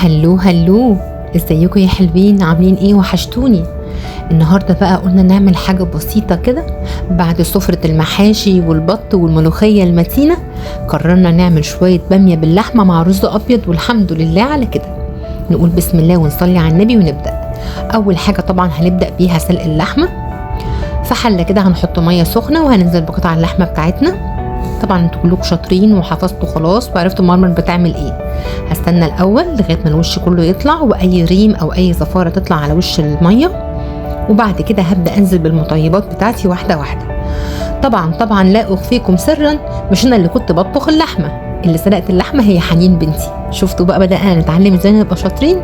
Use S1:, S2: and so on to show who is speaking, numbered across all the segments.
S1: هلو هلو، ازيكم يا حلوين؟ عاملين ايه؟ وحشتوني. النهارده بقى قلنا نعمل حاجه بسيطه كده بعد سفره المحاشي والبط والملوخيه المتينه. قررنا نعمل شويه باميه باللحمه مع رز ابيض، والحمد لله على كده. نقول بسم الله ونصلي على النبي ونبدا. اول حاجه طبعا هنبدا بيها سلق اللحمه. في حله كده هنحط ميه سخنه وهننزل بقطع اللحمه بتاعتنا. طبعا انتوا كلكم شاطرين وحفظتوا خلاص وعرفتوا مرمر بتعمل ايه. هستنى الاول لغايه ما الوش كله يطلع واي ريم او اي زفاره تطلع على وش الميه، وبعد كده هبدا انزل بالمطيبات بتاعتي واحده واحده. طبعا لا اخفيكم سرا، مش انا اللي كنت بطبخ اللحمه، اللي سلقت اللحمه هي حنين بنتي. شفتوا بقى بدانا نتعلم ازاي نبقى شاطرين.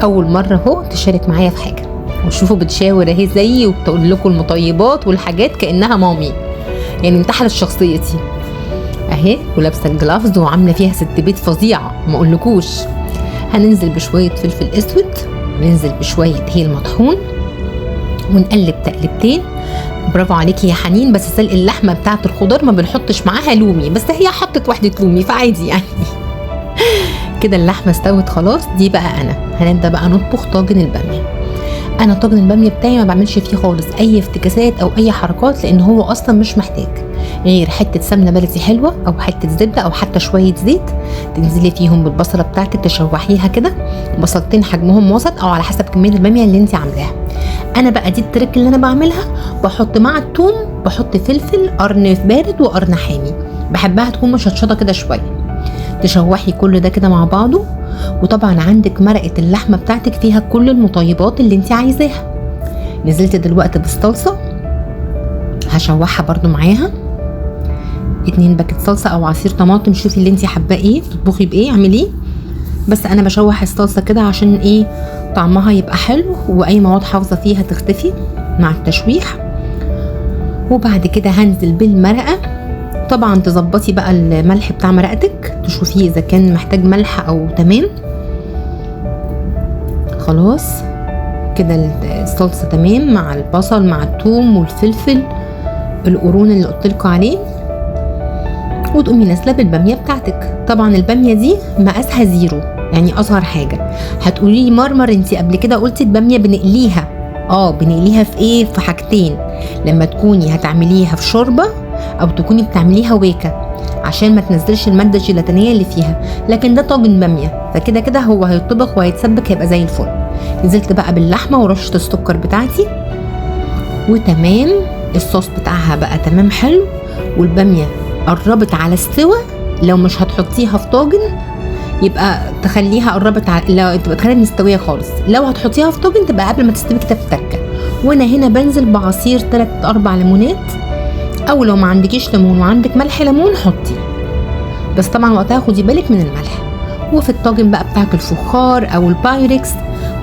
S1: اول مره اهو تشارك معايا في حاجه، وشوفوا بتشاور اهي زيي وبتقول لكم المطيبات والحاجات كانها مامي، يعني انتحلت شخصيتي اهي، ولابسه الجلافز وعامله فيها ست بيت فظيعه ما اقولكوش. هننزل بشويه فلفل اسود وننزل بشويه هيل مطحون ونقلب تقلبتين. برافو عليكي يا حنين، بس سلق اللحمه بتاعت الخضار ما بنحطش معاها لومي، بس هي حطت واحده لومي فعادي يعني. كده اللحمه استوت خلاص. دي بقى انا هنبدا بقى نطبخ طاجن الباميه. انا طاجن الباميه بتاعي ما بعملش فيه خالص اي افتكاسات او اي حركات، لان هو اصلا مش محتاج غير حته سمنه بلدي حلوه او حته زبده او حتى شويه زيت. تنزلي فيهم بالبصله بتاعتك تشوحيها كده، بصلتين حجمهم وسط او على حسب كميه الباميه اللي انت عاملاها. انا بقى دي الترك اللي انا بعملها، بحط مع الثوم بحط فلفل قرن بارد وقرن حامي، بحبها تكون مشطشطه كده شويه. تشوحي كل ده كده مع بعضه، وطبعا عندك مرقه اللحمه بتاعتك فيها كل المطيبات اللي انت عايزاها. نزلت دلوقتي بالصلصه، هشوحها برضو معاها 2 باكت صلصه او عصير طماطم، شوفي اللي انت حباه ايه، تطبخي بايه اعمليه. بس انا بشوح الصلصه كده عشان ايه؟ طعمها يبقى حلو واي مواد حافظه فيها تختفي مع التشويح. وبعد كده هنزل بالمرقه. طبعا تظبطي بقى الملح بتاع مرقتك، تشوفيه اذا كان محتاج ملح او تمام. خلاص كده الصلصه تمام مع البصل مع الثوم والفلفل القرون اللي قلتلكوا عليه. وتقومي نازله بالباميه بتاعتك. طبعا الباميه دي مقاسها 0، يعني اصغر حاجه. هتقولي لي مرمر انت قبل كده قلتي الباميه بنقليها. بنقليها في ايه؟ في حاجتين، لما تكوني هتعمليها في شوربه او تكوني بتعمليها ويكه عشان ما تنزلش الماده الجيلاتينيه اللي فيها. لكن ده طاجن باميه، فكده كده هو هيطبخ وهيتسبك هيبقى زي الفل. نزلت بقى باللحمه ورشه السكر بتاعتي وتمام. الصوص بتاعها بقى تمام حلو، والباميه قربت على استوى. لو مش هتحطيها في طاجن يبقى تخليها قربت لو تبقى تخليها مستويه خالص. لو هتحطيها في طاجن تبقى قبل ما تستوي كده بتكه. وانا هنا بنزل بعصير 3-4 ليمونات، او لو ما عندكيش ليمون وعندك ملح ليمون حطي، بس طبعا وقتها خدي بالك من الملح. وفي الطاجن بقى بتاعك الفخار او البايركس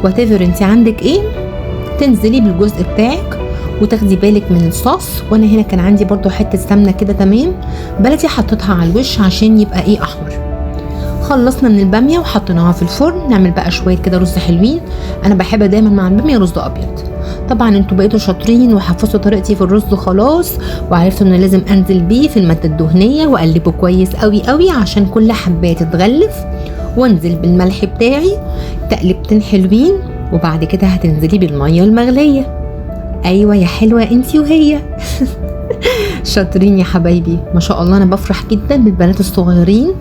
S1: واتيفر انت عندك ايه، تنزلي بالجزء بتاعك وتاخدي بالك من الصوص. وانا هنا كان عندي برضو حته سمنه كده تمام بلدي، حطيتها على الوش عشان يبقى ايه احمر. خلصنا من الباميه وحطيناها في الفرن. نعمل بقى شويه كده رز حلوين. انا بحب دايما مع الباميه رز ابيض. طبعا انتوا بقيتوا شاطرين وحفظتوا طريقتي في الرز خلاص، وعرفتوا ان لازم انزل بيه في الماده الدهنيه واقلبه كويس قوي قوي عشان كل حبايه تتغلف، وانزل بالملح بتاعي تقلبتين حلوين. وبعد كده هتنزلي بالميه المغليه. ايوه يا حلوه انتي وهي. شاطرين يا حبايبي ما شاء الله. انا بفرح جدا بالبنات الصغيرين،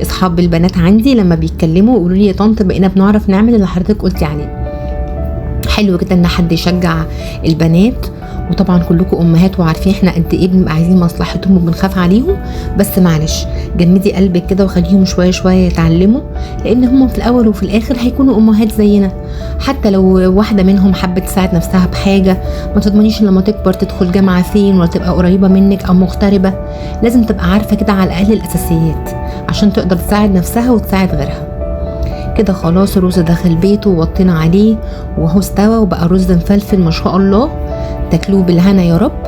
S1: اصحاب البنات عندي لما بيتكلموا ويقولوا لي يا طنط بقينا بنعرف نعمل اللي حضرتك قلتي عليه. حلو جدا ان حد يشجع البنات. وطبعا كلكم امهات وعارفين احنا قد ايه بنبقى عايزين مصلحتهم وبنخاف عليهم، بس معلش جمدي قلبك كده وخليهم شويه شويه يتعلموا، لان هم في الاول وفي الاخر هيكونوا امهات زينا. حتى لو واحده منهم حبت تساعد نفسها بحاجه، ما تضمنيش لما تكبر تدخل جامعه فين ولا تبقى قريبه منك او مغتربه. لازم تبقى عارفه كده على الاقل الاساسيات عشان تقدر تساعد نفسها وتساعد غيرها. كده خلاص الرز دخل بيته ووطينا عليه وهو استوى وبقى رز مفلفل ما شاء الله. تاكلوه بالهنا يا رب.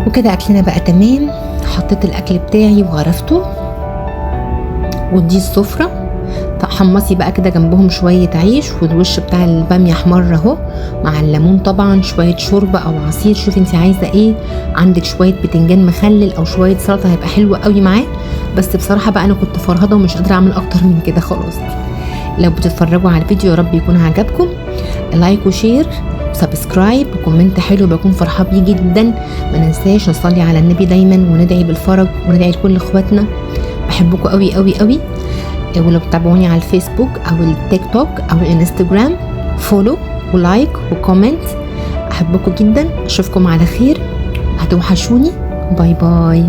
S1: وكده اكلنا بقى تمام. حطيت الاكل بتاعي وغرفته، ودي السفره. حمصي بقى كده جنبهم شويه عيش، والوش بتاع الباميه احمر اهو مع الليمون. طبعا شويه شوربه او عصير، شوفي انت عايزه ايه. عندك شويه بتنجان مخلل او شويه سلطه هيبقى حلو قوي معاه. بس بصراحه بقى انا كنت فرهضه ومش قادره اعمل اكتر من كده خلاص. لو بتتفرجوا على الفيديو يا رب يكون عجبكم. لايك وشير وسبسكرايب وكومنت حلو، بكون فرحة بيه جدا. ما ننساش نصلي على النبي دايما وندعي بالفرج وندعي لكل اخواتنا. بحبكم قوي قوي قوي. ولو بتتابعوني على الفيسبوك او التيك توك او الانستجرام، فولو ولايك وكومنت. احبكم جدا، اشوفكم على خير، هتوحشوني. باي باي.